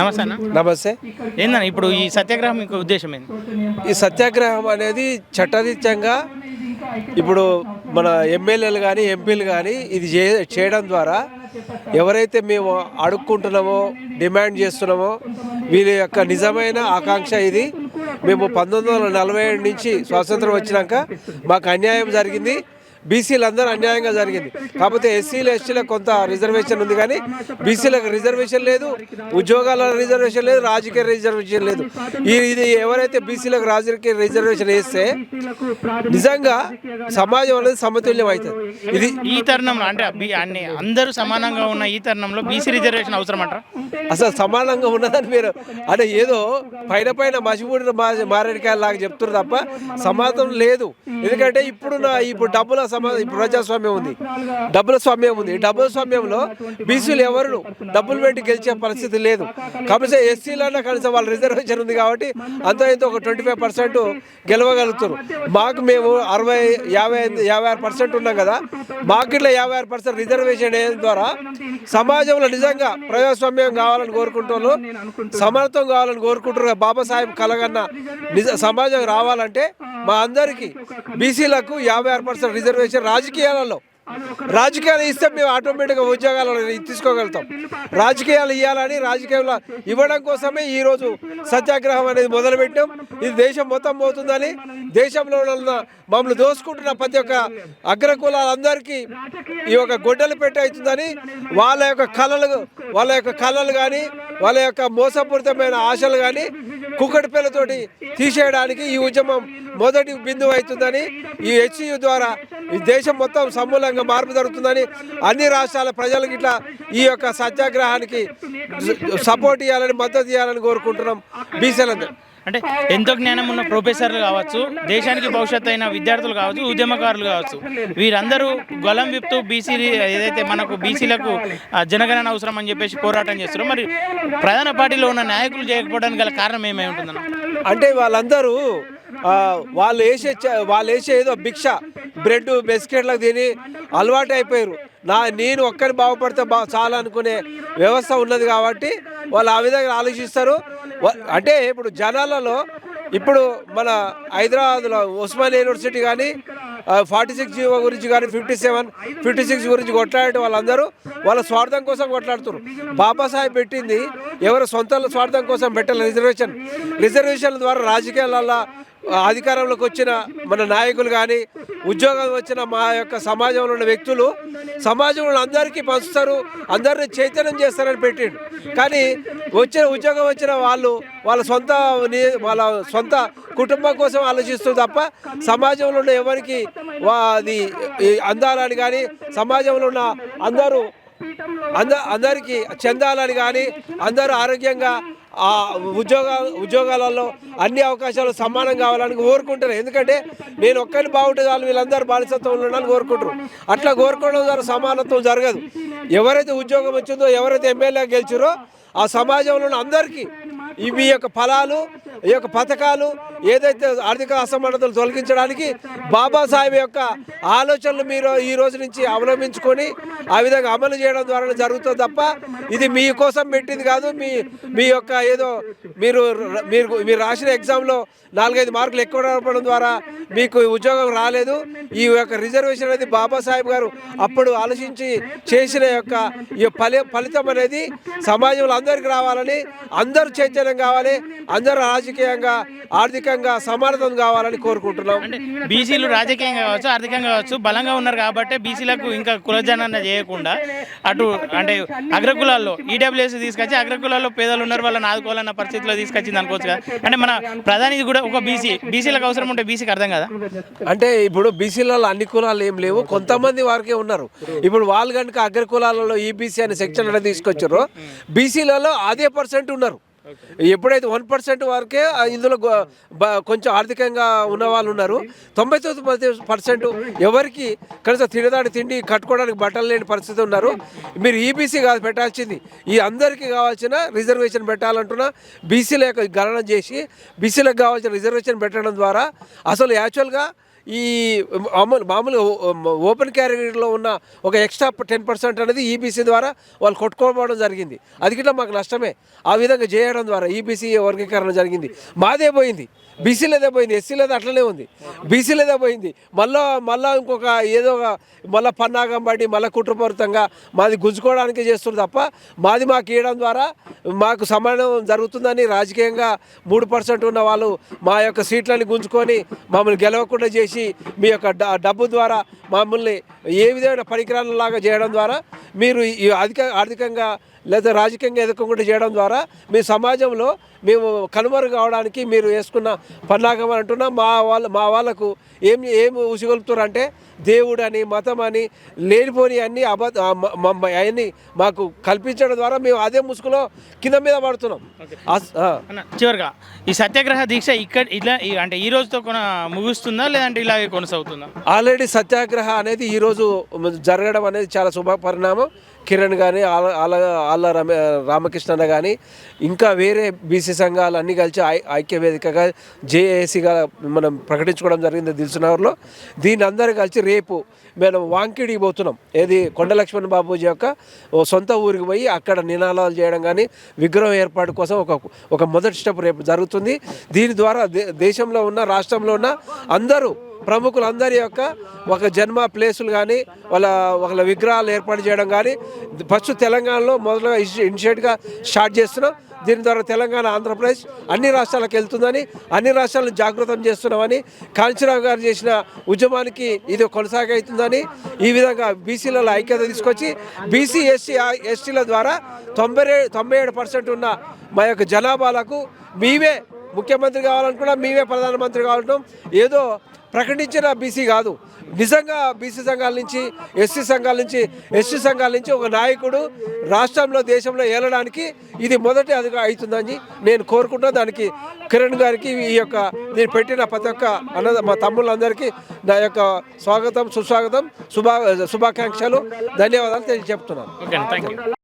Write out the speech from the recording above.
నమస్తే అన్న. నమస్తే. ఏందన్న ఇప్పుడు ఈ సత్యాగ్రహం ఇంకో ఉద్దేశం ఏంది? ఈ సత్యాగ్రహం అనేది చట్టరీత్యంగా ఇప్పుడు మన ఎమ్మెల్యేలు కానీ ఎంపీలు కానీ ఇది చేయడం ద్వారా ఎవరైతే మేము అడుక్కుంటున్నామో డిమాండ్ చేస్తున్నామో వీళ్ళ యొక్క నిజమైన ఆకాంక్ష ఇది. మేము 1947 నుంచి స్వాతంత్రం వచ్చినాక మాకు అన్యాయం జరిగింది, బీసీలు అందరూ అన్యాయంగా జరిగింది. కాకపోతే ఎస్సీలు ఎస్టీలకు కొంత రిజర్వేషన్ ఉంది, కానీ బీసీలకు రిజర్వేషన్ లేదు, ఉద్యోగాల రిజర్వేషన్ లేదు, రాజకీయ రిజర్వేషన్ లేదు. ఇది ఎవరైతే బీసీలకు రాజకీయ రిజర్వేషన్ వేస్తే నిజంగా సమాజం అనేది సమతుల్యం అవుతుంది. ఇది ఈ తరుణంలో అంటే అన్ని అందరూ సమానంగా ఉన్న ఈ తరుణంలో బీసీ రిజర్వేషన్ అవసరం అంటారా? అసలు సమానంగా ఉన్నదని మీరు అంటే ఏదో పైన మసిపూడిన మారేడికాయ లాగా చెప్తున్నారు తప్ప సమానం లేదు. ఎందుకంటే ఇప్పుడు డబ్బుల ప్రజాస్వామ్యం ఉంది, డబ్బుల స్వామ్యం ఉంది. డబ్బుల స్వామ్యంలో బీసీలు ఎవరు డబ్బులు పెట్టి గెలిచే పరిస్థితి లేదు. కాబట్టి ఎస్సీలన్నా కనీసం వాళ్ళ రిజర్వేషన్ ఉంది కాబట్టి అంత ఇంత ఒక 25% గెలవగలుగుతారు. మాకు మేము 56% ఉన్నాం కదా, మాకు ఇట్లా 56% రిజర్వేషన్ వేయడం ద్వారా సమాజంలో నిజంగా ప్రజాస్వామ్యం కావాలని కోరుకుంటున్నారు, సమానత్వం కావాలని కోరుకుంటున్నారు. బాబాసాహెబ్ కలగన్న సమాజం రావాలంటే మా అందరికీ బీసీలకు 56% రిజర్వేషన్ రాజకీయాలు ఇస్తే మేము ఆటోమేటిక్గా ఉద్యోగాలు తీసుకోగలుగుతాం. రాజకీయాలు ఇవ్వాలని రాజకీయాలు ఇవ్వడం కోసమే ఈరోజు సత్యాగ్రహం అనేది మొదలుపెట్టాం. ఇది దేశం మొత్తం పోతుందని, దేశంలో ఉన్న మమ్మల్ని దోసుకుంటున్న ప్రతి ఒక్క అగ్రకులాలందరికీ ఈ యొక్క గొడ్డలు పెట్టి అవుతుందని వాళ్ళ యొక్క కళలు కానీ వాళ్ళ యొక్క మోసపూరితమైన ఆశలు కానీ కుక్కటి పిల్లతోటి తీసేయడానికి ఈ ఉద్యమం మొదటి బిందువు అవుతుందని, ఈ హెచ్యు ద్వారా ఈ దేశం మొత్తం సమూలంగా మార్పు జరుగుతుందని అన్ని రాష్ట్రాల ప్రజలకు ఇట్లా ఈ యొక్క సత్యాగ్రహానికి సపోర్ట్ ఇవ్వాలని, మద్దతు ఇవ్వాలని కోరుకుంటున్నాం బీసీలందరూ. అంటే ఎంతో జ్ఞానం ఉన్న ప్రొఫెసర్లు కావచ్చు, దేశానికి భవిష్యత్తు అయిన విద్యార్థులు కావచ్చు, ఉద్యమకారులు కావచ్చు, వీరందరూ గొలం విప్తూ బీసీ ఏదైతే మనకు బీసీలకు జనగణన అవసరం అని చెప్పేసి పోరాటం చేస్తారు. మరి ప్రధాన పార్టీలో ఉన్న నాయకులు చేయకపోవడానికి గల కారణం ఏమై ఉంటుందన్న? అంటే వాళ్ళందరూ వాళ్ళు వేసే ఏదో భిక్ష బ్రెడ్ బిస్కెట్లకు తిని అలవాటు అయిపోయారు. నేను ఒక్కరిని బాగుపడితే చాలా అనుకునే వ్యవస్థ ఉన్నది కాబట్టి వాళ్ళు ఆ విధంగా ఆలోచిస్తారు. అంటే ఇప్పుడు జనాలలో ఇప్పుడు మన హైదరాబాద్లో ఉస్మానియా యూనివర్సిటీ కానీ 46 గురించి కానీ 56 గురించి కొట్లాడే వాళ్ళందరూ వాళ్ళ స్వార్థం కోసం కొట్లాడుతున్నారు. బాబాసాహెబ్ పెట్టింది ఎవరు సొంత స్వార్థం కోసం పెట్టాలి. రిజర్వేషన్ల ద్వారా రాజకీయాలలో అధికారంలోకి వచ్చిన మన నాయకులు కానీ ఉద్యోగం వచ్చిన మా యొక్క సమాజంలో ఉన్న వ్యక్తులు సమాజంలో అందరికీ పంచుతారు, అందరినీ చైతన్యం చేస్తారని పెట్టాడు. కానీ ఉద్యోగం వచ్చిన వాళ్ళ సొంత కుటుంబం కోసం ఆలోచిస్తుంది తప్ప సమాజంలో ఉన్న ఎవరికి అది అందాలని కానీ సమాజంలో ఉన్న అందరికీ చెందాలని కానీ అందరూ ఆరోగ్యంగా ఉద్యోగాలలో అన్ని అవకాశాలు సమానం కావాలని కోరుకుంటారు. ఎందుకంటే నేను ఒక్కరిని బాగుంటే చాలు వీళ్ళందరూ బానిసత్వంలో ఉండాలని కోరుకుంటారు. అట్లా కోరుకోవడం ద్వారా సమానత్వం జరగదు. ఎవరైతే ఉద్యోగం వచ్చిందో, ఎవరైతే ఎమ్మెల్యే గెలిచారో ఆ సమాజంలో ఉన్న అందరికీ మీ యొక్క ఫలాలు, ఈ యొక్క పథకాలు ఏదైతే ఆర్థిక అసమానతలు తొలగించడానికి బాబాసాహెబ్ యొక్క ఆలోచనలు మీరు ఈ రోజు నుంచి అవలంబించుకొని ఆ విధంగా అమలు చేయడం ద్వారా జరుగుతుంది తప్ప ఇది మీకోసం పెట్టింది కాదు. మీ యొక్క ఏదో మీరు రాసిన ఎగ్జామ్లో 4-5 మార్కులు ఎక్కువ రావడం ద్వారా మీకు ఉద్యోగం రాలేదు. ఈ యొక్క రిజర్వేషన్ అనేది బాబాసాహెబ్ గారు అప్పుడు ఆలోచించి చేసిన యొక్క ఈ ఫలితం అనేది సమాజంలో అందరికీ రావాలని, అందరూ చైతన్యం కావాలి, అందరూ రాజకీయంగా ఆర్థికంగా సమానత్వం కావాలని కోరుకుంటున్నాం. అంటే బీసీలు రాజకీయంగా కావచ్చు, ఆర్థికంగా కావచ్చు బలంగా ఉన్నారు కాబట్టి బీసీలకు ఇంకా కులజనన చేయకుండా అటు అంటే అగ్రకులాల్లో ఈడబ్ల్యూఎస్ తీసుకొచ్చి అగ్రకులాల్లో పేదలు ఉన్నారు వాళ్ళని ఆదుకోవాలన్న పరిస్థితిలో తీసుకొచ్చింది అనుకోవచ్చు కదా. అంటే మన ప్రధాని కూడా ఒక బీసీలకు అవసరం ఉంటే బీసీకి అర్థం కదా. అంటే ఇప్పుడు బీసీలలో అన్ని కులాలు ఏం లేవు, కొంతమంది వారికే ఉన్నారు. ఇప్పుడు వాళ్ళు కనుక అగ్రకులాలలో ఈబీసీ అనే సెక్షన్ అనేది తీసుకొచ్చారో బీసీలలో అదే % ఉన్నారు. ఎప్పుడైతే 1% వరకే ఇందులో కొంచెం ఆర్థికంగా ఉన్న వాళ్ళు ఉన్నారు. 99% ఎవరికి కనీసం తిండి కట్టుకోవడానికి బట్టలు లేని పరిస్థితి ఉన్నారు. మీరు ఈబీసీ కాదు పెట్టాల్సింది, ఈ అందరికీ కావాల్సిన రిజర్వేషన్ పెట్టాలంటున్నా. బీసీల యొక్క గణన చేసి బీసీలకు కావాల్సిన రిజర్వేషన్ పెట్టడం ద్వారా అసలు యాక్చువల్గా ఈ మామూలుగా ఓపెన్ కేటగిరీలో ఉన్న ఒక ఎక్స్ట్రా 10% అనేది ఈబీసీ ద్వారా వాళ్ళు కొట్టుకోవడం జరిగింది. అది గిట్లా మాకు నష్టమే. ఆ విధంగా చేయడం ద్వారా ఈబీసీ వర్గీకరణ జరిగింది. మాదే పోయింది, బీసీలదే పోయింది, ఎస్సీలదే అట్లనే ఉంది, బీసీలదే పోయింది. మళ్ళా ఇంకొక ఏదో మళ్ళీ పన్నాగం పడి మళ్ళీ కుట్రపూరితంగా మాది గుంజుకోవడానికి చేస్తుంది తప్ప మాది మాకు ఇవ్వడం ద్వారా మాకు సమానం జరుగుతుందని రాజకీయంగా 3% ఉన్న వాళ్ళు మా యొక్క సీట్లని గుంజుకొని మమ్మల్ని గెలవకుండా చేసి మీ యొక్క డబ్బు ద్వారా మమ్మల్ని ఏ విధమైన పరికరాలలాగా చేయడం ద్వారా మీరు ఈ ఆర్థికంగా లేదా రాజకీయంగా ఎదుర్కొకుండా చేయడం ద్వారా మీ సమాజంలో మేము కనుమరుగు కావడానికి మీరు వేసుకున్న పన్నాగం అంటున్నా మా వాళ్ళకు ఏమి ఉసిగొలుపుతారంటే దేవుడు అని మతం అని లేనిపోని అన్ని అవన్నీ మాకు కల్పించడం ద్వారా మేము అదే ముసుగులో కింద మీద పడుతున్నాం. చివరిగా ఈ సత్యాగ్రహ దీక్ష ఇలా అంటే ఈ రోజుతో ముగుస్తుందా లేదంటే ఇలాగే కొనసాగుతుందా? ఆల్రెడీ సత్యాగ్రహ అనేది ఈరోజు జరగడం అనేది చాలా శుభ పరిణామం. కిరణ్ కానీ ఆళ్ళ రామకృష్ణ కానీ ఇంకా వేరే బీసీ సంఘాలు అన్నీ కలిసి ఐక్యవేదికగా జేఏసీగా మనం ప్రకటించుకోవడం జరిగింది దిల్సునగర్లో. దీన్ని అందరూ కలిసి రేపు మేము వాంకిడికి పోతున్నాం. ఏది కొండ లక్ష్మణ్ బాబూజీ యొక్క సొంత ఊరికి పోయి అక్కడ నినాదాలు చేయడం కానీ విగ్రహం ఏర్పాటు కోసం ఒక మొదటి స్టెప్ రేపు జరుగుతుంది. దీని ద్వారా దేశంలో ఉన్న రాష్ట్రంలో ఉన్న అందరూ ప్రముఖులందరి యొక్క ఒక జన్మ ప్లేసులు కానీ వాళ్ళ విగ్రహాలు ఏర్పాటు చేయడం కానీ ఫస్ట్ తెలంగాణలో మొదలుగా ఇనిషియేట్గా స్టార్ట్ చేస్తున్నాం. దీని ద్వారా తెలంగాణ, ఆంధ్రప్రదేశ్ అన్ని రాష్ట్రాలకు వెళ్తుందని, అన్ని రాష్ట్రాలను జాగృతం చేస్తున్నామని, కాంచీరావు గారు చేసిన ఉద్యమానికి ఇది కొనసాగుతుందని, ఈ విధంగా బీసీలలో ఐక్యత తీసుకొచ్చి బీసీ ఎస్టీల ద్వారా 97% ఉన్న మా యొక్క జనాభాలకు మీవే ముఖ్యమంత్రి కావాలనుకున్నా, మీవే ప్రధానమంత్రి కావాలంటాం. ఏదో ప్రకటించిన బీసీ కాదు, నిజంగా బీసీ సంఘాల నుంచి, ఎస్సీ సంఘాల నుంచి, ఎస్టీ సంఘాల నుంచి ఒక నాయకుడు రాష్ట్రంలో, దేశంలో ఏలడానికి ఇది మొదటి అదిగా అవుతుందని నేను కోరుకుంటా. దానికి కిరణ్ గారికి ఈ యొక్క నేను పెట్టిన ప్రతి ఒక్క మా తమ్ముళ్ళందరికీ నా యొక్క స్వాగతం, సుస్వాగతం, శుభాకాంక్షలు, ధన్యవాదాలు చెప్తున్నాను. Okay, thank you.